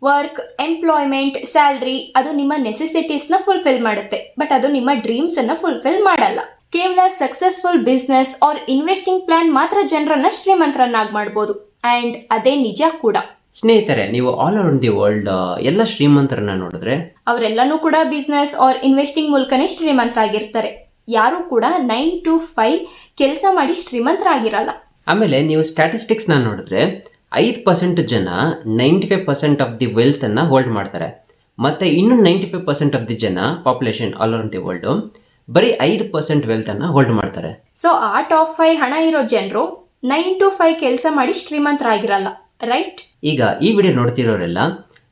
Work, employment, salary ಅದು ನಿಮ್ಮ ನೆಸೆಸಿಟೀಸ್ನ fulfil ಮಾಡುತ್ತೆ, ಬಟ್ ಅದು ನಿಮ್ಮ ಡ್ರೀಮ್ಸ್ ಅನ್ನ ಫುಲ್ಫಿಲ್ ಮಾಡಲ್ಲ. ಕೇವಲ successful business are investing plan ಮಾತ್ರ ಜನರನ್ನ ಶ್ರೀಮಂತರನ್ನಾಗಿ ಮಾಡ್ಬೋದು. ಅಂಡ್ ಅದೇ ನಿಜ ಕೂಡ. ಸ್ನೇಹಿತರೆ, ನೀವು ಆಲ್ ಅರೌಂಡ್ ದಿ ವರ್ಲ್ಡ್ ಎಲ್ಲ ಶ್ರೀಮಂತರನ್ನ ನೋಡಿದ್ರೆ ಅವರೆಲ್ಲನೂ ಕೂಡ ಬಿಸ್ನೆಸ್ ಆರ್ ಇನ್ವೆಸ್ಟಿಂಗ್ ಮೂಲಕನೇ ಶ್ರೀಮಂತರಾಗಿರ್ತಾರೆ. ಯಾರು ಕೂಡ 9 to 5 ಕೆಲಸ ಮಾಡಿ ಶ್ರೀಮಂತರಾಗಿರಲ್ಲ. ಆಮೇಲೆ ನೀವು ಸ್ಟ್ಯಾಟಿಸ್ಟಿಕ್ಸ್ನ ನೋಡಿದ್ರೆ 5% ಜನ 95% ಆಫ್ ದಿ ವೆಲ್ತ್ ಅನ್ನ ಹೋಲ್ಡ್ ಮಾಡ್ತಾರೆ. ಮತ್ತೆ ಇನ್ನು 95% ಆಫ್ ದಿ ಜನ population all around the world ಬರೀ 5% ವೆಲ್ತ್ ಅನ್ನ ಹೋಲ್ಡ್ ಮಾಡ್ತಾರೆ. ಸೊ ಆ ಟಾಪ್ 5 ಹಣ ಇರೋ ಜನರು 9 to 5 ಕೆಲಸ ಮಾಡಿ ಶ್ರೀಮಂತರಾಗಿರಲ್ಲ, ರೈಟ್? ಈಗ ಈ ವಿಡಿಯೋ ನೋಡ್ತಿರೋರೆಲ್ಲ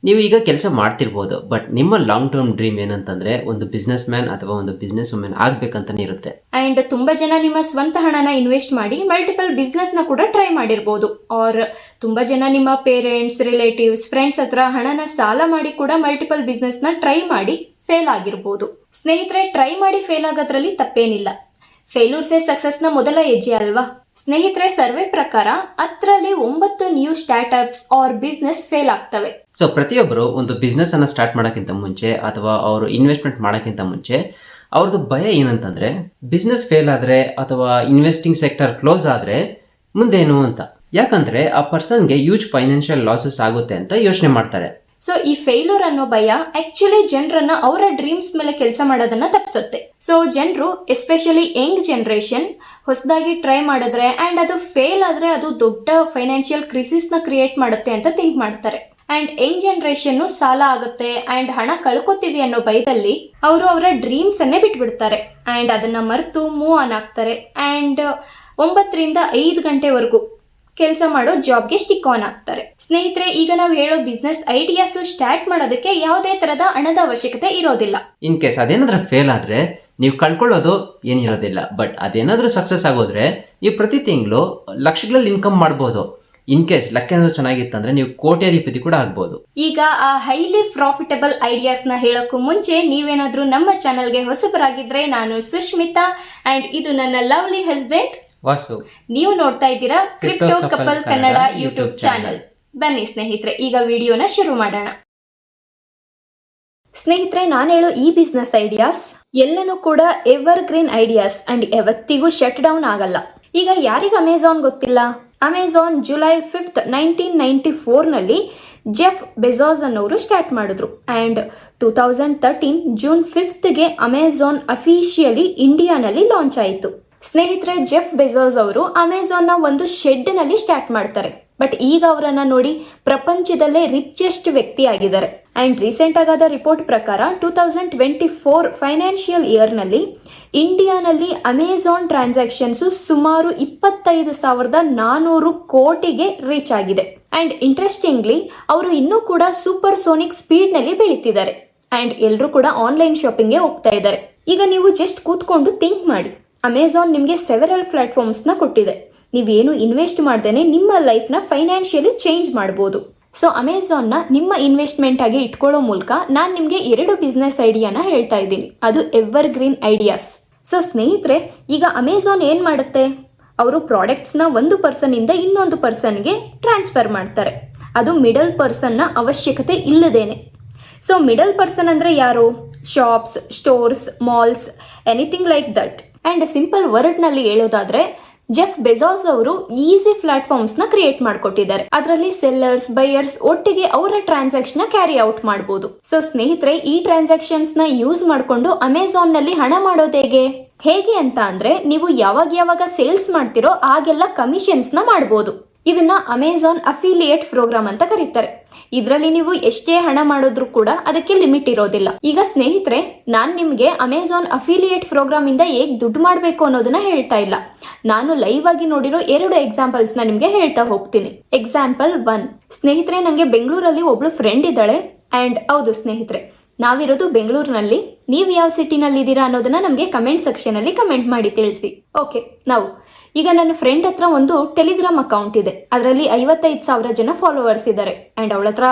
ನೀವು ಈಗ ಕೆಲಸ ಮಾಡ್ತಿರ್ಬೋದು, ಬಟ್ ನಿಮ್ಮ ಲಾಂಗ್ ಟರ್ಮ್ ಡ್ರೀಮ್ ಏನಂತಂದ್ರೆ ಒಂದು ಬಿಸ್ನೆಸ್ ಮ್ಯಾನ್ ಅಥವಾ ಒಂದು ಬಿಸ್ನೆಸ್ ವುಮೆನ್ ಆಗ್ಬೇಕಂತಾನೆ ಇರುತ್ತೆ. ಅಂಡ್ ತುಂಬಾ ಜನ ನಿಮ್ಮ ಸ್ವಂತ ಹಣನ ಇನ್ವೆಸ್ಟ್ ಮಾಡಿ ಮಲ್ಟಿಪಲ್ ಬಿಸ್ನೆಸ್ ನ ಕೂಡ ಟ್ರೈ ಮಾಡಿರ್ಬೋದು. ಆರ್ ತುಂಬಾ ಜನ ನಿಮ್ಮ ಪೇರೆಂಟ್ಸ್, ರಿಲೇಟಿವ್ಸ್, ಫ್ರೆಂಡ್ಸ್ ಹತ್ರ ಹಣನ ಸಾಲ ಮಾಡಿ ಕೂಡ ಮಲ್ಟಿಪಲ್ ಬಿಸ್ನೆಸ್ ನ ಟ್ರೈ ಮಾಡಿ ಫೇಲ್ ಆಗಿರ್ಬೋದು. ಸ್ನೇಹಿತರೆ, ಟ್ರೈ ಮಾಡಿ ಫೇಲ್ ಆಗೋದ್ರಲ್ಲಿ ತಪ್ಪೇನಿಲ್ಲ. ಫೇಲ್ಯೂರ್ಸೇ ಸಕ್ಸಸ್ನ ಮೊದಲ ಹೆಜ್ಜೆ ಅಲ್ವಾ? ಸ್ನೇಹಿತರೆ, ಸರ್ವೆ ಪ್ರಕಾರ 10ರಲ್ಲಿ 9 new startups or business fail ಆಗ್ತವೆ. ಸೊ ಪ್ರತಿಯೊಬ್ಬರು ಒಂದು ಬಿಸ್ನೆಸ್ ಅನ್ನ ಸ್ಟಾರ್ಟ್ ಮಾಡೋಕ್ಕಿಂತ ಮುಂಚೆ ಅಥವಾ ಅವರು ಇನ್ವೆಸ್ಟ್ಮೆಂಟ್ ಮಾಡೋಕ್ಕಿಂತ ಮುಂಚೆ ಅವ್ರದ್ದು ಭಯ ಏನಂತಂದ್ರೆ ಬಿಸ್ನೆಸ್ ಫೇಲ್ ಆದ್ರೆ ಅಥವಾ ಇನ್ವೆಸ್ಟಿಂಗ್ ಸೆಕ್ಟರ್ ಕ್ಲೋಸ್ ಆದ್ರೆ ಮುಂದೇನು ಅಂತ. ಯಾಕಂದ್ರೆ ಆ ಪರ್ಸನ್ಗೆ ಹ್ಯೂಜ್ ಫೈನಾನ್ಷಿಯಲ್ ಲಾಸಸ್ ಆಗುತ್ತೆ ಅಂತ ಯೋಚನೆ ಮಾಡ್ತಾರೆ. ಸೊ ಈ ಫೇಲ್ಯೂರ್ ಅನ್ನೋ ಭಯ ಆಕ್ಚುಲಿ ಜನರನ್ನ ಅವರ ಡ್ರೀಮ್ಸ್ ಮೇಲೆ ಕೆಲಸ ಮಾಡೋದನ್ನ ತಪ್ಪಿಸುತ್ತೆ. ಸೊ ಜನರು ಎಸ್ಪೆಷಲಿ ಯಂಗ್ ಜನರೇಷನ್ ಹೊಸದಾಗಿ ಟ್ರೈ ಮಾಡಿದ್ರೆ ಅಂಡ್ ಅದು ಫೇಲ್ ಆದ್ರೆ ಅದು ದೊಡ್ಡ ಫೈನಾನ್ಷಿಯಲ್ ಕ್ರೈಸಿಸ್ ನ ಕ್ರಿಯೇಟ್ ಮಾಡುತ್ತೆ ಅಂತ ಥಿಂಕ್ ಮಾಡ್ತಾರೆ. ಅಂಡ್ ಯಂಗ್ ಜನರೇಷನ್ ಸಾಲ ಆಗುತ್ತೆ ಅಂಡ್ ಹಣ ಕಳ್ಕೊತೀವಿ ಅನ್ನೋ ಭಯದಲ್ಲಿ ಅವರು ಅವರ ಡ್ರೀಮ್ಸ್ ಅನ್ನೇ ಬಿಟ್ಬಿಡ್ತಾರೆ ಅಂಡ್ ಅದನ್ನ ಮರೆತು ಮೂವ್ ಆನ್ ಆಗ್ತಾರೆ ಅಂಡ್ 9ರಿಂದ 5 ಗಂಟೆವರೆಗೂ ಕೆಲಸ ಮಾಡೋ ಜಾಬ್ಗೆ ಸ್ಟಿಕ್ ಆನ್ ಆಗ್ತಾರೆ. ಸ್ನೇಹಿತರೆ, ಈಗ ನಾವು ಹೇಳೋ ಬಿಸ್ನೆಸ್ ಐಡಿಯಾಸ್ ಸ್ಟಾರ್ಟ್ ಮಾಡೋದಕ್ಕೆ ಯಾವುದೇ ತರದ ಹಣದ ಅವಶ್ಯಕತೆ ಇರೋದಿಲ್ಲ. ಇನ್ ಕೇಸ್ ಅದೇನಾದ್ರೂ ಫೇಲ್ ಆದ್ರೆ ನೀವು ಕಳ್ಕೊಳ್ಳೋದು ಏನಿರೋದಿಲ್ಲ, ಬಟ್ ಅದೇನಾದ್ರೂ ಸಕ್ಸಸ್ ಆಗೋದ್ರೆ ನೀವು ಪ್ರತಿ ತಿಂಗಳು ಲಕ್ಷಗಳಲ್ಲಿ ಇನ್ಕಮ್ ಮಾಡ್ಬೋದು. ಇನ್ ಕೇಸ್ ಲಕ್ ಏನಾದ್ರು ಚೆನ್ನಾಗಿತ್ತಂದ್ರೆ ನೀವು ಕೋಟ್ಯಾಧಿಪತಿ ಕೂಡ ಆಗ್ಬೋದು. ಈಗ ಆ ಹೈಲಿ ಪ್ರಾಫಿಟಬಲ್ ಐಡಿಯಾಸ್ ನ ಹೇಳೋಕ್ಕೂ ಮುಂಚೆ ನೀವೇನಾದ್ರೂ ನಮ್ಮ ಚಾನಲ್ಗೆ ಹೊಸಬರಾಗಿದ್ರೆ, ನಾನು ಸುಷ್ಮಿತಾ ಅಂಡ್ ಇದು ನನ್ನ ಲವ್ಲಿ ಹಸ್ಬೆಂಡ್ ವಾಸು. ನೀವು ನೋಡ್ತಾ ಇದ್ದೀರಾ crypto couple Kannada YouTube channel. ಬನ್ನಿ ಸ್ನೇಹಿತರೆ, ಈಗ ವಿಡಿಯೋನ ಶುರು ಮಾಡೋಣ. ಸ್ನೇಹಿತರೆ, ನಾನು ಹೇಳೋ ಈ ಬಿಸ್ನೆಸ್ ಐಡಿಯಾಸ್ ಎಲ್ಲನೂ ಕೂಡ ಎವರ್ ಗ್ರೀನ್ ಐಡಿಯಾಸ್ ಅಂಡ್ ಯಾವತ್ತಿಗೂ ಶಟ್ ಡೌನ್ ಆಗಲ್ಲ. ಈಗ ಯಾರಿಗೆ ಅಮೆಜಾನ್ ಗೊತ್ತಿಲ್ಲ? ಅಮೆಜಾನ್ ಜುಲೈ 5th 1994 ನಲ್ಲಿ ಜೆಫ್ ಬೆಜೋಸ್ ಅನ್ನೋರು ಸ್ಟಾರ್ಟ್ ಮಾಡಿದ್ರು and 2013 June 5th Amazon officially ಇಂಡಿಯಾನಲ್ಲಿ ಲಾಂಚ್ ಆಯಿತು. ಸ್ನೇಹಿತರೆ, ಜೆಫ್ ಬೆಜೋಸ್ ಅವರು ಅಮೆಜಾನ್ ನ ಒಂದು ಶೆಡ್ ನಲ್ಲಿ ಸ್ಟಾರ್ಟ್ ಮಾಡ್ತಾರೆ, ಬಟ್ ಈಗ ಅವರನ್ನ ನೋಡಿ ಪ್ರಪಂಚದಲ್ಲೇ ರಿಚೆಸ್ಟ್ ವ್ಯಕ್ತಿ ಆಗಿದ್ದಾರೆ. ಅಂಡ್ ರೀಸೆಂಟ್ ಆಗಾದ ರಿಪೋರ್ಟ್ ಪ್ರಕಾರ 2024 ಫೈನಾನ್ಷಿಯಲ್ ಇಯರ್ ನಲ್ಲಿ ಇಂಡಿಯಾನಲ್ಲಿ ಅಮೆಜಾನ್ ಟ್ರಾನ್ಸಾಕ್ಷನ್ಸ್ ಸುಮಾರು 25,400 ಕೋಟಿಗೆ ರೀಚ್ ಆಗಿದೆ. ಅಂಡ್ ಇಂಟ್ರೆಸ್ಟಿಂಗ್ಲಿ ಅವರು ಇನ್ನೂ ಕೂಡ ಸೂಪರ್ ಸೋನಿಕ್ ಸ್ಪೀಡ್ ನಲ್ಲಿ ಬೆಳೀತಿದ್ದಾರೆ ಅಂಡ್ ಎಲ್ಲರೂ ಕೂಡ ಆನ್ಲೈನ್ ಶಾಪಿಂಗ್ಗೆ ಹೋಗ್ತಾ ಇದ್ದಾರೆ. ಈಗ ನೀವು ಜಸ್ಟ್ ಕೂತ್ಕೊಂಡು ಥಿಂಕ್ ಮಾಡಿ, ಅಮೆಜಾನ್ ನಿಮಗೆ ಸೆವೆರಲ್ ಪ್ಲಾಟ್ಫಾರ್ಮ್ಸ್ ನ ಕೊಟ್ಟಿದೆ. ನೀವೇನು ಇನ್ವೆಸ್ಟ್ ಮಾಡ್ದೇನೆ ನಿಮ್ಮ ಲೈಫ್ ನ ಫೈನಾನ್ಷಿಯಲಿ ಚೇಂಜ್ ಮಾಡಬಹುದು. ಸೊ ಅಮೆಜಾನ್ ನ ನಿಮ್ಮ ಇನ್ವೆಸ್ಟ್ಮೆಂಟ್ ಆಗಿ ಇಟ್ಕೊಳ್ಳೋ ಮೂಲಕ ನಾನು ನಿಮಗೆ 2 ಬಿಸ್ನೆಸ್ ಐಡಿಯಾನ ಹೇಳ್ತಾ ಇದ್ದೀನಿ. ಅದು ಎವರ್ ಗ್ರೀನ್ ಐಡಿಯಾಸ್. ಸೊ ಸ್ನೇಹಿತರೆ, ಈಗ ಅಮೆಜಾನ್ ಏನ್ ಮಾಡುತ್ತೆ? ಅವರು ಪ್ರಾಡಕ್ಟ್ಸ್ ನ ಒಂದು ಪರ್ಸನ್ ಇಂದ ಇನ್ನೊಂದು ಪರ್ಸನ್ಗೆ ಟ್ರಾನ್ಸ್ಫರ್ ಮಾಡ್ತಾರೆ. ಅದು ಮಿಡಲ್ ಪರ್ಸನ್ ನ ಅವಶ್ಯಕತೆ ಇಲ್ಲದೇನೆ. ಸೊ ಮಿಡಲ್ ಪರ್ಸನ್ ಅಂದ್ರೆ ಯಾರು? Shops, stores, malls, anything like that. And simple word ನಲ್ಲಿ ಹೇಳೋದಾದ್ರೆ ಜೆಫ್ ಬೆಜೋಸ್ ಅವರು ಈಸಿ ಪ್ಲಾಟ್ಫಾರ್ಮ್ಸ್ ನ ಕ್ರಿಯೇಟ್ ಮಾಡಿಕೊಟ್ಟಿದ್ದಾರೆ. ಅದರಲ್ಲಿ ಸೆಲ್ಲರ್ಸ್, ಬೈಯರ್ಸ್ ಒಟ್ಟಿಗೆ ಅವರ ಟ್ರಾನ್ಸಾಕ್ಷನ್ ಕ್ಯಾರಿ ಔಟ್ ಮಾಡಬಹುದು. ಸೊ ಸ್ನೇಹಿತರೆ, ಈ ಟ್ರಾನ್ಸಾಕ್ಷನ್ಸ್ ನ ಯೂಸ್ ಮಾಡಿಕೊಂಡು ಅಮೆಜಾನ್ ನಲ್ಲಿ ಹಣ ಮಾಡೋದು ಹೇಗೆ ಅಂತ ಅಂದ್ರೆ, ನೀವು ಯಾವಾಗ ಸೇಲ್ಸ್ ಮಾಡ್ತಿರೋ ಆಗೆಲ್ಲ ಕಮಿಷನ್ಸ್ ನ ಮಾಡಬಹುದು. ಇದನ್ನ ಅಮೆಜಾನ್ ಅಫಿಲಿಯೇಟ್ ಪ್ರೋಗ್ರಾಮ್ ಅಂತ ಕರೀತಾರೆ. ಇದರಲ್ಲಿ ನೀವು ಎಷ್ಟೇ ಹಣ ಮಾಡಿದ್ರು ಕೂಡ ಅದಕ್ಕೆ ಲಿಮಿಟ್ ಇರೋದಿಲ್ಲ. ಈಗ ಸ್ನೇಹಿತರೆ, ನಾನ್ ನಿಮ್ಗೆ ಅಮೆಜಾನ್ ಅಫಿಲಿಯೇಟ್ ಪ್ರೋಗ್ರಾಮ್ ಇಂದ ಹೇಗ್ ದುಡ್ಡು ಮಾಡಬೇಕು ಅನ್ನೋದನ್ನ ಹೇಳ್ತಾ ಇಲ್ಲ. ನಾನು ಲೈವ್ ಆಗಿ ನೋಡಿರೋ 2 ಎಕ್ಸಾಂಪಲ್ಸ್ ನ ನಿಮ್ಗೆ ಹೇಳ್ತಾ ಹೋಗ್ತೀನಿ. ಎಕ್ಸಾಂಪಲ್ 1. ಸ್ನೇಹಿತರೆ, ನಂಗೆ ಬೆಂಗಳೂರಲ್ಲಿ ಒಬ್ಳು ಫ್ರೆಂಡ್ ಇದ್ದಾಳೆ ಅಂಡ್ ಹೌದು ಸ್ನೇಹಿತರೆ, ನಾವಿರೋದು ಬೆಂಗಳೂರಿನಲ್ಲಿ. ನೀವು ಯಾವ ಸಿಟಿನಲ್ಲಿ ಇದ್ದೀರಾ ಅನ್ನೋದನ್ನ ನಮಗೆ ಕಮೆಂಟ್ ಸೆಕ್ಷನ್ ಅಲ್ಲಿ ಕಮೆಂಟ್ ಮಾಡಿ ತಿಳಿಸಿ. ಓಕೆ, ನಾವು ಈಗ ನನ್ನ ಫ್ರೆಂಡ್ ಹತ್ರ ಒಂದು ಟೆಲಿಗ್ರಾಮ್ ಅಕೌಂಟ್ ಇದೆ. ಅದರಲ್ಲಿ 55,000 ಜನ ಫಾಲೋವರ್ಸ್ ಇದ್ದಾರೆ ಅಂಡ್ ಅವಳ ಹತ್ರ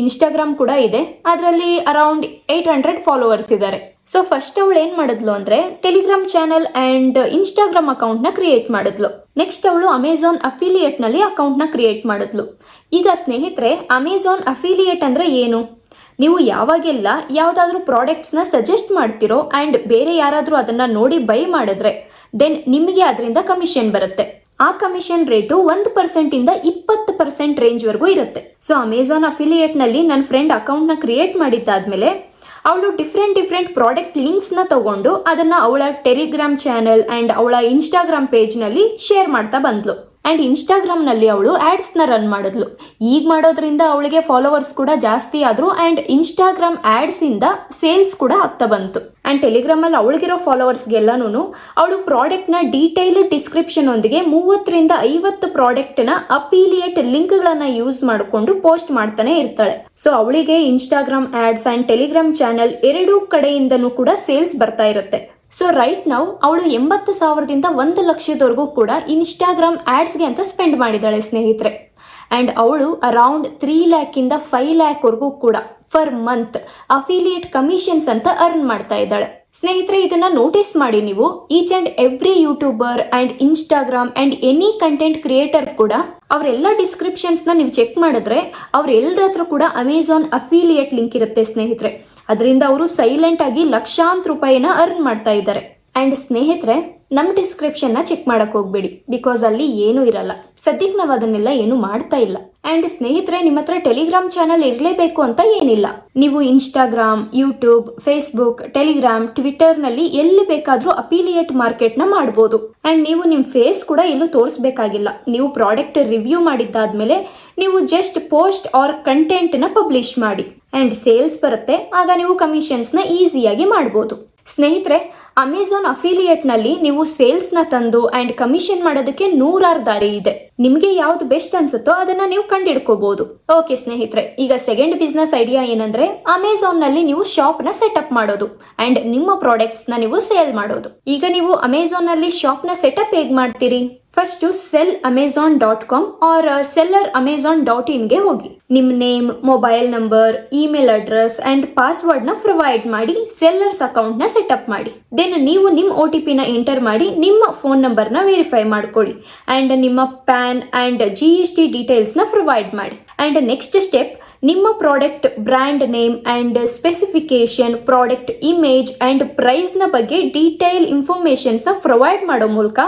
ಇನ್ಸ್ಟಾಗ್ರಾಮ್ ಕೂಡ ಇದೆ. ಅದರಲ್ಲಿ ಅರೌಂಡ್ 800 ಫಾಲೋವರ್ಸ್ ಇದ್ದಾರೆ. ಸೊ ಫಸ್ಟ್ ಅವಳು ಏನ್ ಮಾಡಿದ್ಲು ಅಂದ್ರೆ Telegram channel and Instagram account ನ ಕ್ರಿಯೇಟ್ ಮಾಡಿದ್ಲು. ನೆಕ್ಸ್ಟ್ ಅವಳು ಅಮೆಝಾನ್ ಅಫಿಲಿಯೇಟ್ ನಲ್ಲಿ ಅಕೌಂಟ್ ನ ಕ್ರಿಯೇಟ್ ಮಾಡಿದ್ಲು. ಈಗ ಸ್ನೇಹಿತರೆ, ಅಮೆಝಾನ್ ಅಫಿಲಿಯೇಟ್ ಅಂದ್ರೆ ಏನು? ನೀವು ಯಾವಾಗೆಲ್ಲ ಯಾವ್ದಾದ್ರು ಪ್ರಾಡಕ್ಟ್ಸ್ ನ ಸಜೆಸ್ಟ್ ಮಾಡ್ತಿರೋ ಅಂಡ್ ಬೇರೆ ಯಾರಾದ್ರೂ ಅದನ್ನ ನೋಡಿ ಬೈ ಮಾಡಿದ್ರೆ ದೆನ್ ನಿಮಗೆ ಅದರಿಂದ ಕಮಿಷನ್ ಬರುತ್ತೆ. ಆ ಕಮಿಷನ್ ರೇಟು 1% ಇಂದ 20% ರೇಂಜ್ ವರೆಗೂ ಇರುತ್ತೆ. ಸೊ ಅಮೆಝಾನ್ ಅಫಿಲಿಯೇಟ್ ನಲ್ಲಿ ನನ್ನ ಫ್ರೆಂಡ್ ಅಕೌಂಟ್ ನ ಕ್ರಿಯೇಟ್ ಮಾಡಿದ್ದಾದ್ಮೇಲೆ ಅವಳು ಡಿಫ್ರೆಂಟ್ ಪ್ರಾಡಕ್ಟ್ ಲಿಂಕ್ಸ್ ನ ತಗೊಂಡು ಅದನ್ನ ಅವಳ ಟೆಲಿಗ್ರಾಮ್ ಚಾನೆಲ್ ಅಂಡ್ ಅವಳ ಇನ್ಸ್ಟಾಗ್ರಾಮ್ ಪೇಜ್ ನಲ್ಲಿ ಶೇರ್ ಮಾಡ್ತಾ ಬಂದ್ಲು. ಅಂಡ್ ಇನ್ಸ್ಟಾಗ್ರಾಮ್ ನಲ್ಲಿ ಅವಳು ಆಡ್ಸ್ ನ ರನ್ ಮಾಡಿದ್ಲು. ಈಗ ಮಾಡೋದ್ರಿಂದ ಅವಳಿಗೆ ಫಾಲೋವರ್ಸ್ ಕೂಡ ಜಾಸ್ತಿ ಆದ್ರು ಅಂಡ್ ಇನ್ಸ್ಟಾಗ್ರಾಮ್ ಆಡ್ಸ್ ಇಂದ ಸೇಲ್ಸ್ ಕೂಡ ಆಗ್ತಾ ಬಂತು. ಅಂಡ್ ಟೆಲಿಗ್ರಾಮ್ ಅಲ್ಲಿ ಅವಳಿಗಿರೋ ಫಾಲೋವರ್ಸ್ ಗೆಲ್ಲಾನು ಅವಳು ಪ್ರಾಡಕ್ಟ್ ನ ಡೀಟೈಲ್ ಡಿಸ್ಕ್ರಿಪ್ಷನ್ ಒಂದಿಗೆ 30 ರಿಂದ 50 ಪ್ರಾಡಕ್ಟ್ ನ ಅಫಿಲಿಯೇಟ್ ಲಿಂಕ್ ಗಳನ್ನ ಯೂಸ್ ಮಾಡಿಕೊಂಡು ಪೋಸ್ಟ್ ಮಾಡ್ತಾನೆ ಇರ್ತಾಳೆ. ಸೊ ಅವಳಿಗೆ Instagram ads and Telegram channel ಎರಡೂ ಕಡೆಯಿಂದನೂ ಕೂಡ ಸೇಲ್ಸ್ ಬರ್ತಾ ಇರುತ್ತೆ. ಸೊ ರೈಟ್ ನಾವು ಅವಳು 80,000ದಿಂದ 1,00,000 ಕೂಡ ಇನ್ಸ್ಟಾಗ್ರಾಮ್ ಆಡ್ಸ್ಗೆ ಅಂತ ಸ್ಪೆಂಡ್ ಮಾಡಿದ್ದಾಳೆ ಸ್ನೇಹಿತರೆ. ಅಂಡ್ ಅವಳು ಅರೌಂಡ್ 3 lakhಯಿಂದ 5 lakh ವರೆಗೂ ಕೂಡ ಫರ್ ಮಂತ್ ಅಫಿಲಿಯೇಟ್ ಕಮಿಷನ್ಸ್ ಅಂತ ಅರ್ನ್ ಮಾಡ್ತಾ ಇದ್ದಾಳೆ. ಸ್ನೇಹಿತರೆ, ಇದನ್ನ ನೋಟಿಸ್ ಮಾಡಿ ನೀವು. Each and every YouTuber and Instagram and any content creator ಕೂಡ ಅವರೆಲ್ಲ ಡಿಸ್ಕ್ರಿಪ್ಷನ್ಸ್ ನ ನೀವು ಚೆಕ್ ಮಾಡಿದ್ರೆ ಅವ್ರೆಲ್ಲರ ಹತ್ರ ಕೂಡ ಅಮೆಝಾನ್ ಅಫಿಲಿಯೇಟ್ ಲಿಂಕ್ ಇರುತ್ತೆ ಸ್ನೇಹಿತರೆ. ಅದರಿಂದ ಅವರು ಸೈಲೆಂಟ್ ಆಗಿ ಲಕ್ಷಾಂತರ ರೂಪಾಯಿನ ಅರ್ನ್ ಮಾಡ್ತಾ ಇದ್ದಾರೆ. ಅಂಡ್ ಸ್ನೇಹಿತರೆ, ನಮ್ಮ ಡಿಸ್ಕ್ರಿಪ್ಷನ್ ನ ಚೆಕ್ ಮಾಡಕ್ ಹೋಗ್ಬೇಡಿ, ಬಿಕಾಸ್ ಅಲ್ಲಿ ಏನೂ ಇರಲ್ಲ. ಸದ್ಯಕ್ಕೆ ನಾವು ಅದನ್ನೆಲ್ಲ ಏನು ಮಾಡ್ತಾ ಇಲ್ಲ. ಅಂಡ್ ಸ್ನೇಹಿತರೆ, ನಿಮ್ಮ ಹತ್ರ ಟೆಲಿಗ್ರಾಮ್ ಚಾನಲ್ ಇರಲೇಬೇಕು ಅಂತ ಏನಿಲ್ಲ. ನೀವು Instagram, YouTube, Facebook, Telegram, Twitter ನಲ್ಲಿ ಎಲ್ಲಿ ಬೇಕಾದ್ರೂ ಅಫಿಲಿಯೇಟ್ ಮಾರ್ಕೆಟ್ ನ ಮಾಡಬಹುದು. ಅಂಡ್ ನೀವು ನಿಮ್ ಫೇಸ್ ಕೂಡ ಎಲ್ಲೂ ತೋರಿಸಬೇಕಾಗಿಲ್ಲ. ನೀವು ಪ್ರಾಡಕ್ಟ್ ರಿವ್ಯೂ ಮಾಡಿದ್ದಾದ್ಮೇಲೆ ನೀವು ಜಸ್ಟ್ ಪೋಸ್ಟ್ ಆರ್ ಕಂಟೆಂಟ್ ನ ಪಬ್ಲಿಷ್ ಮಾಡಿ ಅಂಡ್ ಸೇಲ್ಸ್ ಬರುತ್ತೆ. ಆಗ ನೀವು ಕಮಿಷನ್ಸ್ ನ ಈಸಿಯಾಗಿ ಮಾಡಬಹುದು. ಸ್ನೇಹಿತರೆ, ಅಮೆಝಾನ್ ಅಫಿಲಿಯೇಟ್ ನಲ್ಲಿ ನೀವು ಸೇಲ್ಸ್ ನ ತಂದು ಅಂಡ್ ಕಮಿಷನ್ ಮಾಡೋದಕ್ಕೆ 100 ದಾರಿ ಇದೆ. ನಿಮ್ಗೆ ಯಾವ್ದು ಬೆಸ್ಟ್ ಅನ್ಸುತ್ತೋ ಅದನ್ನ ನೀವು ಕಂಡಿಡ್ಕೋಬಹುದು. ಓಕೆ ಸ್ನೇಹಿತರೆ, ಈಗ ಸೆಕೆಂಡ್ ಬಿಸ್ನೆಸ್ ಐಡಿಯಾ ಏನಂದ್ರೆ ಅಮೆಝಾನ್ ನಲ್ಲಿ ನೀವು ಶಾಪ್ ನ ಸೆಟಪ್ ಮಾಡೋದು ಅಂಡ್ ನಿಮ್ಮ ಪ್ರಾಡಕ್ಟ್ಸ್ ನ ನೀವು ಸೇಲ್ ಮಾಡೋದು. ಈಗ ನೀವು ಅಮೆಝಾನ್ ನಲ್ಲಿ ಶಾಪ್ ನ ಸೆಟಪ್ ಹೇಗ್ ಮಾಡ್ತೀರಿ? ಫಸ್ಟ್ sellamazon.com ಆರ್ selleramazon.in ಗೆ ಹೋಗಿ ನಿಮ್ name, mobile number, email address and password ನ ಪ್ರೊವೈಡ್ ಮಾಡಿ ಸೆಲ್ಲರ್ಸ್ ಅಕೌಂಟ್ ನ ಸೆಟಪ್ ಮಾಡಿ. ದೆನ್ ನೀವು ನಿಮ್ OTP ನ ಎಂಟರ್ ಮಾಡಿ ನಿಮ್ಮ ಫೋನ್ ನಂಬರ್ ನ ವೆರಿಫೈ ಮಾಡ್ಕೊಳ್ಳಿ ಅಂಡ್ ನಿಮ್ಮ ಪ್ಯಾನ್ ಅಂಡ್ GST ಡೀಟೇಲ್ಸ್ ನ ಪ್ರೊವೈಡ್ ಮಾಡಿ. ಅಂಡ್ ನೆಕ್ಸ್ಟ್ ಸ್ಟೆಪ್, ನಿಮ್ಮ product brand name and specification, product image and price ನ ಬಗ್ಗೆ ಡೀಟೇಲ್ ಇನ್ಫಾರ್ಮೇಶನ್ಸ್ ನ ಪ್ರೊವೈಡ್ ಮಾಡೋ ಮೂಲಕ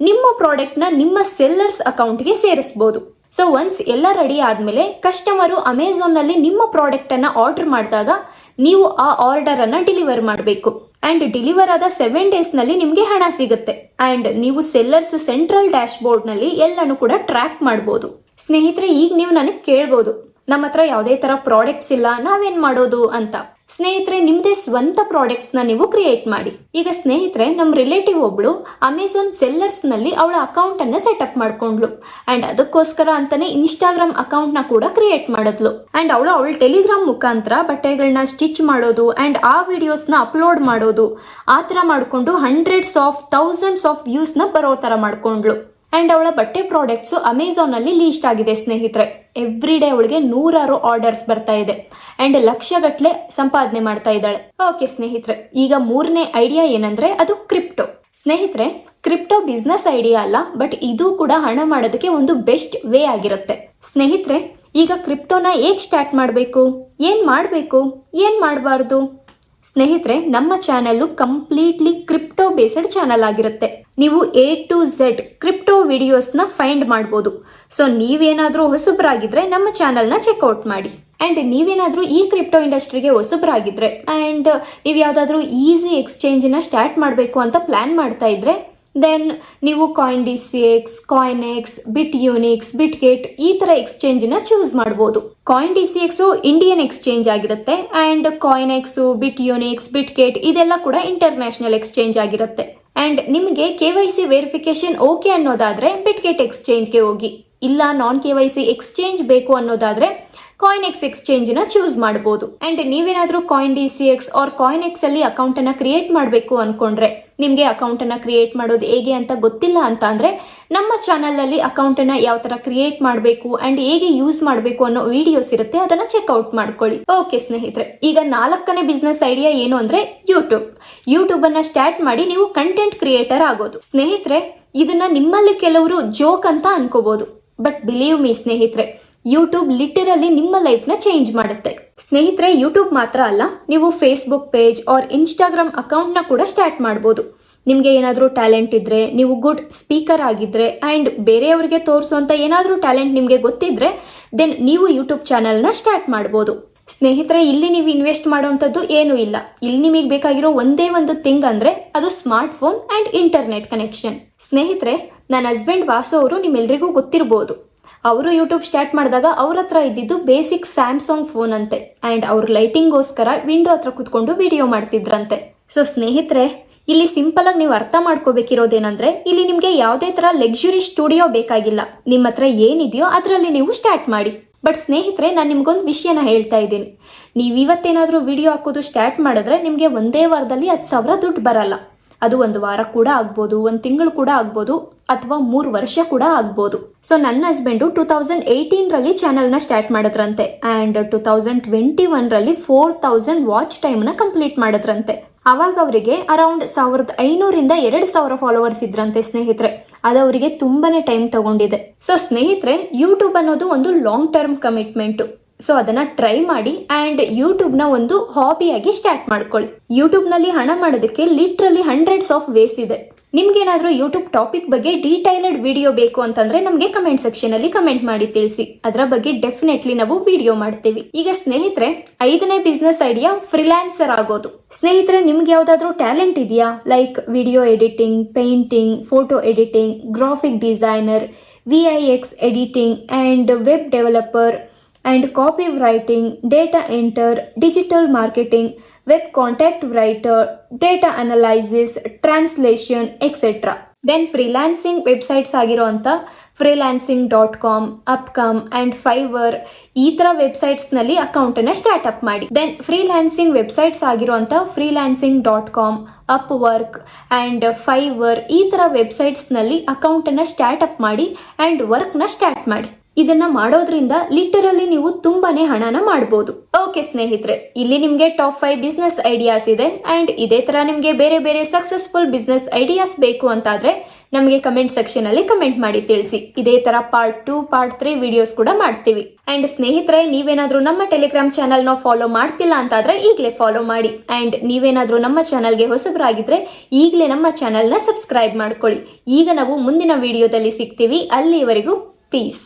ನಿಮ್ಮ ಪ್ರಾಡಕ್ಟ್ ನ ನಿಮ್ಮ ಸೆಲ್ಲರ್ಸ್ ಅಕೌಂಟ್ಗೆ ಸೇರಿಸಬಹುದು. ಸೊ ಒನ್ಸ್ ಎಲ್ಲ ರೆಡಿ ಆದ್ಮೇಲೆ ಕಸ್ಟಮರು ಅಮೆಝಾನ್ ನಲ್ಲಿ ನಿಮ್ಮ ಪ್ರಾಡಕ್ಟ್ ಅನ್ನ ಆರ್ಡರ್ ಮಾಡಿದಾಗ ನೀವು ಆ ಆರ್ಡರ್ ಅನ್ನ ಡೆಲಿವರ್ ಮಾಡಬೇಕು. ಅಂಡ್ ಡೆಲಿವರ್ ಆದ 7 days ನಲ್ಲಿ ನಿಮ್ಗೆ ಹಣ ಸಿಗುತ್ತೆ. ಅಂಡ್ ನೀವು ಸೆಲ್ಲರ್ಸ್ ಸೆಂಟ್ರಲ್ ಡ್ಯಾಶ್ ಬೋರ್ಡ್ ನಲ್ಲಿ ಎಲ್ಲಾನು ಕೂಡ ಟ್ರ್ಯಾಕ್ ಮಾಡಬಹುದು. ಸ್ನೇಹಿತರೆ, ಈಗ ನೀವು ನನಗೆ ಕೇಳ್ಬೋದು, ನಮ್ಮ ಹತ್ರ ಯಾವುದೇ ತರ ಪ್ರಾಡಕ್ಟ್ಸ್ ಇಲ್ಲ, ನಾವೇನ್ ಮಾಡೋದು ಅಂತ. ಸ್ನೇಹಿತರೆ, ನಿಮ್ದೇ ಸ್ವಂತ ಪ್ರಾಡಕ್ಟ್ಸ್ ನ ನೀವು ಕ್ರಿಯೇಟ್ ಮಾಡಿ. ಈಗ ಸ್ನೇಹಿತರೆ, ನಮ್ ರಿಲೇಟಿವ್ ಒಬ್ಳು ಅಮೆಝಾನ್ ಸೆಲ್ಲರ್ಸ್ ನಲ್ಲಿ ಅವಳ ಅಕೌಂಟ್ ಅನ್ನ ಸೆಟಪ್ ಮಾಡ್ಕೊಂಡ್ಲು ಅಂಡ್ ಅದಕ್ಕೋಸ್ಕರ ಅಂತಾನೆ ಇನ್ಸ್ಟಾಗ್ರಾಮ್ ಅಕೌಂಟ್ ನ ಕೂಡ ಕ್ರಿಯೇಟ್ ಮಾಡಿದ್ಲು. ಅಂಡ್ ಅವಳ ಟೆಲಿಗ್ರಾಮ್ ಮುಖಾಂತರ ಬಟ್ಟೆಗಳನ್ನ ಸ್ಟಿಚ್ ಮಾಡೋದು ಅಂಡ್ ಆ ವಿಡಿಯೋಸ್ ನ ಅಪ್ಲೋಡ್ ಮಾಡೋದು ಆ ತರ ಮಾಡ್ಕೊಂಡು hundreds of thousands of views ನ ಬರೋ ತರ ಮಾಡ್ಕೊಂಡ್ಲು. ಅಂಡ್ ಅವಳ ಬಟ್ಟೆ ಪ್ರಾಡಕ್ಟ್ಸ್ ಅಮೆಝಾನ್ ಅಲ್ಲಿ ಲೀಸ್ಟ್ ಆಗಿದೆ ಸ್ನೇಹಿತರೆ. ಎವ್ರಿ ಡೇ ಅವಳಿಗೆ 100 ಆರ್ಡರ್ಸ್ ಬರ್ತಾ ಇದೆ ಅಂಡ್ ಲಕ್ಷಗಟ್ಲೆ ಸಂಪಾದನೆ ಮಾಡ್ತಾ ಇದ್ದಾಳೆ. ಓಕೆ ಸ್ನೇಹಿತರೆ, ಈಗ ಮೂರನೇ ಐಡಿಯಾ ಏನಂದ್ರೆ ಅದು ಕ್ರಿಪ್ಟೋ. ಸ್ನೇಹಿತರೆ, ಕ್ರಿಪ್ಟೋ ಬಿಸ್ನೆಸ್ ಐಡಿಯಾ ಅಲ್ಲ, ಬಟ್ ಇದು ಕೂಡ ಹಣ ಮಾಡೋದಕ್ಕೆ ಒಂದು ಬೆಸ್ಟ್ ವೇ ಆಗಿರುತ್ತೆ. ಸ್ನೇಹಿತರೆ, ಈಗ ಕ್ರಿಪ್ಟೋನ ಹೇಗ್ ಸ್ಟಾರ್ಟ್ ಮಾಡಬೇಕು, ಏನ್ ಮಾಡಬಾರ್ದು? ಸ್ನೇಹಿತರೆ, ನಮ್ಮ channel completely crypto based channel ಆಗಿರುತ್ತೆ. ನೀವು A to Z crypto videos ನ ಫೈಂಡ್ ಮಾಡಬಹುದು. ಸೊ ನೀವೇನಾದ್ರೂ ಹೊಸಬರಾಗಿದ್ರೆ ನಮ್ಮ ಚಾನೆಲ್ ನ ಚೆಕ್ಔಟ್ ಮಾಡಿ. ಅಂಡ್ ನೀವೇನಾದ್ರೂ ಈ ಕ್ರಿಪ್ಟೋ ಇಂಡಸ್ಟ್ರಿಗೆ ಹೊಸಬರಾಗಿದ್ರೆ ಅಂಡ್ ನೀವು ಯಾವ್ದಾದ್ರು ಈಸಿ ಎಕ್ಸ್ಚೇಂಜ್ ನ ಸ್ಟಾರ್ಟ್ ಮಾಡಬೇಕು ಅಂತ ಪ್ಲಾನ್ ಮಾಡ್ತಾ ಇದ್ರೆ ದೆನ್ ನೀವು CoinDCX, CoinEx, BitUnix, BitGet ಈ ತರ ಎಕ್ಸ್ಚೇಂಜ್ ನ ಚೂಸ್ ಮಾಡಬಹುದು. CoinDCX ಇಂಡಿಯನ್ ಎಕ್ಸ್ಚೇಂಜ್ ಆಗಿರುತ್ತೆ ಅಂಡ್ CoinEx, BitUnix, BitGet ಇದೆಲ್ಲ ಕೂಡ ಇಂಟರ್ನ್ಯಾಷನಲ್ ಎಕ್ಸ್ಚೇಂಜ್ ಆಗಿರುತ್ತೆ. ಅಂಡ್ ನಿಮಗೆ KYC ವೆರಿಫಿಕೇಶನ್ ಓಕೆ ಅನ್ನೋದಾದ್ರೆ BitGet ಎಕ್ಸ್ಚೇಂಜ್ಗೆ ಹೋಗಿ. ಇಲ್ಲ ನಾನ್ KYC ಎಕ್ಸ್ಚೇಂಜ್ ಬೇಕು ಅನ್ನೋದಾದ್ರೆ CoinEx ಎಕ್ಸ್ಚೇಂಜ್ ನ ಚೂಸ್ ಮಾಡಬಹುದು. ಅಂಡ್ ನೀವೇನಾದ್ರೂ CoinDCX ಆರ್ CoinEx ಅಲ್ಲಿ ಅಕೌಂಟ್ ಅನ್ನ ಕ್ರಿಯೇಟ್ ಮಾಡಬೇಕು ಅನ್ಕೊಂಡ್ರೆ, ನಿಮ್ಗೆ ಅಕೌಂಟ್ ಅನ್ನ ಕ್ರಿಯೇಟ್ ಮಾಡೋದು ಹೇಗೆ ಅಂತ ಗೊತ್ತಿಲ್ಲ ಅಂತ ಅಂದ್ರೆ ನಮ್ಮ ಚಾನೆಲ್ ಅಲ್ಲಿ ಅಕೌಂಟ್ ಅನ್ನ ಯಾವ ತರ ಕ್ರಿಯೇಟ್ ಮಾಡಬೇಕು ಅಂಡ್ ಹೇಗೆ ಯೂಸ್ ಮಾಡಬೇಕು ಅನ್ನೋ ವಿಡಿಯೋಸ್ ಇರುತ್ತೆ, ಅದನ್ನ ಚೆಕ್ಔಟ್ ಮಾಡ್ಕೊಳ್ಳಿ. ಓಕೆ ಸ್ನೇಹಿತರೆ, ಈಗ 4ನೇ ಬಿಸ್ನೆಸ್ ಐಡಿಯಾ ಏನು ಅಂದ್ರೆ ಯೂಟ್ಯೂಬ್ ಅನ್ನ ಸ್ಟಾರ್ಟ್ ಮಾಡಿ ನೀವು ಕಂಟೆಂಟ್ ಕ್ರಿಯೇಟರ್ ಆಗೋದು. ಸ್ನೇಹಿತರೆ, ಇದನ್ನ ನಿಮ್ಮಲ್ಲಿ ಕೆಲವರು ಜೋಕ್ ಅಂತ ಅನ್ಕೋಬಹುದು, ಬಟ್ ಬಿಲೀವ್ ಮೀ ಸ್ನೇಹಿತರೆ, ಯೂಟ್ಯೂಬ್ ಲಿಟರಲಿ ನಿಮ್ಮ ಲೈಫ್ನ ಚೇಂಜ್ ಮಾಡುತ್ತೆ. ಸ್ನೇಹಿತರೆ, ಯೂಟ್ಯೂಬ್ ಮಾತ್ರ ಅಲ್ಲ, ನೀವು ಫೇಸ್ಬುಕ್ ಪೇಜ್ ಆರ್ ಇನ್ಸ್ಟಾಗ್ರಾಮ್ ಅಕೌಂಟ್ನ ಕೂಡ ಸ್ಟಾರ್ಟ್ ಮಾಡ್ಬೋದು. ನಿಮಗೆ ಏನಾದರೂ ಟ್ಯಾಲೆಂಟ್ ಇದ್ರೆ, ನೀವು ಗುಡ್ ಸ್ಪೀಕರ್ ಆಗಿದ್ರೆ ಆ್ಯಂಡ್ ಬೇರೆಯವರಿಗೆ ತೋರಿಸುವಂಥ ಏನಾದರೂ ಟ್ಯಾಲೆಂಟ್ ನಿಮಗೆ ಗೊತ್ತಿದ್ರೆ ದೆನ್ ನೀವು ಯೂಟ್ಯೂಬ್ ಚಾನಲ್ನ ಸ್ಟಾರ್ಟ್ ಮಾಡ್ಬೋದು. ಸ್ನೇಹಿತರೆ, ಇಲ್ಲಿ ನೀವು ಇನ್ವೆಸ್ಟ್ ಮಾಡೋವಂಥದ್ದು ಏನೂ ಇಲ್ಲ. ಇಲ್ಲಿ ನಿಮಗೆ ಬೇಕಾಗಿರೋ ಒಂದೇ ಒಂದು ಥಿಂಗ್ ಅಂದರೆ ಅದು smart phone and internet connection. ಸ್ನೇಹಿತರೆ, ನನ್ನ ಹಸ್ಬೆಂಡ್ ವಾಸು ಅವರು ನಿಮ್ಮೆಲ್ರಿಗೂ ಗೊತ್ತಿರ್ಬೋದು. ಅವರು ಯೂಟ್ಯೂಬ್ ಸ್ಟಾರ್ಟ್ ಮಾಡಿದಾಗ ಅವ್ರ ಹತ್ರ ಇದ್ದಿದ್ದು ಬೇಸಿಕ್ ಸ್ಯಾಮ್ಸಂಗ್ ಫೋನ್ ಅಂತೆ ಆ್ಯಂಡ್ ಅವ್ರ ಲೈಟಿಂಗ್ಗೋಸ್ಕರ ವಿಂಡೋ ಹತ್ರ ಕೂತ್ಕೊಂಡು ವಿಡಿಯೋ ಮಾಡ್ತಿದ್ರಂತೆ. ಸೊ ಸ್ನೇಹಿತರೆ, ಇಲ್ಲಿ ಸಿಂಪಲ್ ಆಗಿ ನೀವು ಅರ್ಥ ಮಾಡ್ಕೋಬೇಕಿರೋದೇನಂದ್ರೆ, ಇಲ್ಲಿ ನಿಮಗೆ ಯಾವುದೇ ತರ ಲಕ್ಸುರಿ ಸ್ಟುಡಿಯೋ ಬೇಕಾಗಿಲ್ಲ. ನಿಮ್ಮ ಹತ್ರ ಏನಿದೆಯೋ ಅದರಲ್ಲಿ ನೀವು ಸ್ಟಾರ್ಟ್ ಮಾಡಿ. ಬಟ್ ಸ್ನೇಹಿತರೆ, ನಾನು ನಿಮ್ಗೊಂದು ವಿಷಯನ ಹೇಳ್ತಾ ಇದ್ದೀನಿ. ನೀವು ಇವತ್ತೇನಾದರೂ ವಿಡಿಯೋ ಹಾಕೋದು ಸ್ಟಾರ್ಟ್ ಮಾಡಿದ್ರೆ ನಿಮಗೆ ಒಂದೇ ವಾರದಲ್ಲಿ 10,000 ದುಡ್ಡು ಬರಲ್ಲ. ಅದು 1 ವಾರ ಕೂಡ ಆಗ್ಬೋದು, 1 ತಿಂಗಳು ಕೂಡ ಆಗ್ಬೋದು, ಅಥವಾ 3 ವರ್ಷ ಕೂಡ ಆಗ್ಬೋದು. ಸೊ ನನ್ನ ಹಸ್ಬೆಂಡು 2018ರಲ್ಲಿ ಚಾನಲ್ನ ಸ್ಟಾರ್ಟ್ ಮಾಡಿದ್ರಂತೆ ಆ್ಯಂಡ್ 2021ರಲ್ಲಿ 4,000 ವಾಚ್ ಟೈಮ್ನ ಕಂಪ್ಲೀಟ್ ಮಾಡಿದ್ರಂತೆ. ಅವಾಗ ಅವರಿಗೆ ಅರೌಂಡ್ 1,500ರಿಂದ 2,000 ಫಾಲೋವರ್ಸ್ ಇದ್ರಂತೆ ಸ್ನೇಹಿತರೆ. ಅದು ಅವರಿಗೆ ತುಂಬಾನೇ ಟೈಮ್ ತಗೊಂಡಿದೆ. ಸೊ ಸ್ನೇಹಿತರೆ, ಯೂಟ್ಯೂಬ್ ಅನ್ನೋದು ಒಂದು ಲಾಂಗ್ ಟರ್ಮ್ ಕಮಿಟ್ಮೆಂಟು. ಸೊ ಅದನ್ನ ಟ್ರೈ ಮಾಡಿ ಆ್ಯಂಡ್ ಯೂಟ್ಯೂಬ್ನ ಒಂದು ಹಾಬಿಯಾಗಿ ಸ್ಟಾರ್ಟ್ ಮಾಡ್ಕೊಳ್ಳಿ. ಯೂಟ್ಯೂಬ್ನಲ್ಲಿ ಹಣ ಮಾಡೋದಕ್ಕೆ ಲಿಟ್ರಲಿ ಹಂಡ್ರೆಡ್ಸ್ ಆಫ್ ವೇಸ್ ಇದೆ. ನಿಮ್ಗೇನಾದರೂ ಯೂಟ್ಯೂಬ್ ಟಾಪಿಕ್ ಬಗ್ಗೆ ಡೀಟೈಲ್ಡ್ ವಿಡಿಯೋ ಬೇಕು ಅಂತಂದ್ರೆ ನಮಗೆ ಕಮೆಂಟ್ ಸೆಕ್ಷನ್ ಅಲ್ಲಿ ಕಮೆಂಟ್ ಮಾಡಿ ತಿಳಿಸಿ. ಅದರ ಬಗ್ಗೆ ಡೆಫಿನೆಟ್ಲಿ ನಾವು ವಿಡಿಯೋ ಮಾಡ್ತೀವಿ. ಈಗ ಸ್ನೇಹಿತರೆ, 5ನೇ ಬಿಸ್ನೆಸ್ ಐಡಿಯಾ ಫ್ರೀಲಾನ್ಸರ್ ಆಗೋದು. ಸ್ನೇಹಿತರೆ, ನಿಮ್ಗೆ ಯಾವ್ದಾದ್ರು ಟ್ಯಾಲೆಂಟ್ ಇದೆಯಾ? Like video editing, painting, photo editing, graphic designer, VIX editing and web developer and copywriting, data enter, digital marketing, web content writer, data analysis, translation, etc. Then freelancing websites ಆಗಿರೋಂಥ freelancing.com, Upcom and Fiverr ಈ ಥರ ವೆಬ್ಸೈಟ್ಸ್ನಲ್ಲಿ ಅಕೌಂಟನ್ನು start up ಮಾಡಿ. Then freelancing websites ಆಗಿರೋಂಥ freelancing.com, Upwork and Fiverr ಈ ಥರ ವೆಬ್ಸೈಟ್ಸ್ನಲ್ಲಿ ಅಕೌಂಟನ್ನು ಸ್ಟಾರ್ಟ್ ಅಪ್ ಮಾಡಿ ಆ್ಯಂಡ್ ವರ್ಕ್ನ ಸ್ಟಾರ್ಟ್ ಮಾಡಿ. ಇದನ್ನ ಮಾಡೋದ್ರಿಂದ ಲಿಟರಲಿ ನೀವು ತುಂಬಾನೇ ಹಣನ ಮಾಡಬಹುದು. ಓಕೆ ಸ್ನೇಹಿತರೆ, ಇಲ್ಲಿ ನಿಮ್ಗೆ ಟಾಪ್ 5 ಬಿಸ್ನೆಸ್ ಐಡಿಯಾಸ್ ಇದೆ ಅಂಡ್ ಇದೇ ತರ ನಿಮ್ಗೆ ಬೇರೆ ಬೇರೆ ಸಕ್ಸಸ್ಫುಲ್ ಬಿಸ್ನೆಸ್ ಐಡಿಯಾಸ್ ಬೇಕು ಅಂತಾದ್ರೆ ನಮಗೆ ಕಮೆಂಟ್ ಸೆಕ್ಷನ್ ಅಲ್ಲಿ ಕಮೆಂಟ್ ಮಾಡಿ ತಿಳಿಸಿ. ಇದೇ ತರ ಪಾರ್ಟ್ 2, ಪಾರ್ಟ್ 3 ವಿಡಿಯೋಸ್ ಕೂಡ ಮಾಡ್ತೀವಿ. ಅಂಡ್ ಸ್ನೇಹಿತರೆ, ನೀವೇನಾದ್ರೂ ನಮ್ಮ ಟೆಲಿಗ್ರಾಮ್ ಚಾನಲ್ ನ ಫಾಲೋ ಮಾಡ್ತಿಲ್ಲ ಅಂತಾದ್ರೆ ಈಗಲೇ ಫಾಲೋ ಮಾಡಿ. ಅಂಡ್ ನೀವೇನಾದ್ರೂ ನಮ್ಮ ಚಾನಲ್ಗೆ ಹೊಸಬರಾಗಿದ್ರೆ ಈಗಲೇ ನಮ್ಮ ಚಾನಲ್ ನ ಸಬ್ಸ್ಕ್ರೈಬ್ ಮಾಡ್ಕೊಳ್ಳಿ. ಈಗ ನಾವು ಮುಂದಿನ ವಿಡಿಯೋದಲ್ಲಿ ಸಿಗ್ತೀವಿ. ಅಲ್ಲಿವರೆಗೂ ಪೀಸ್.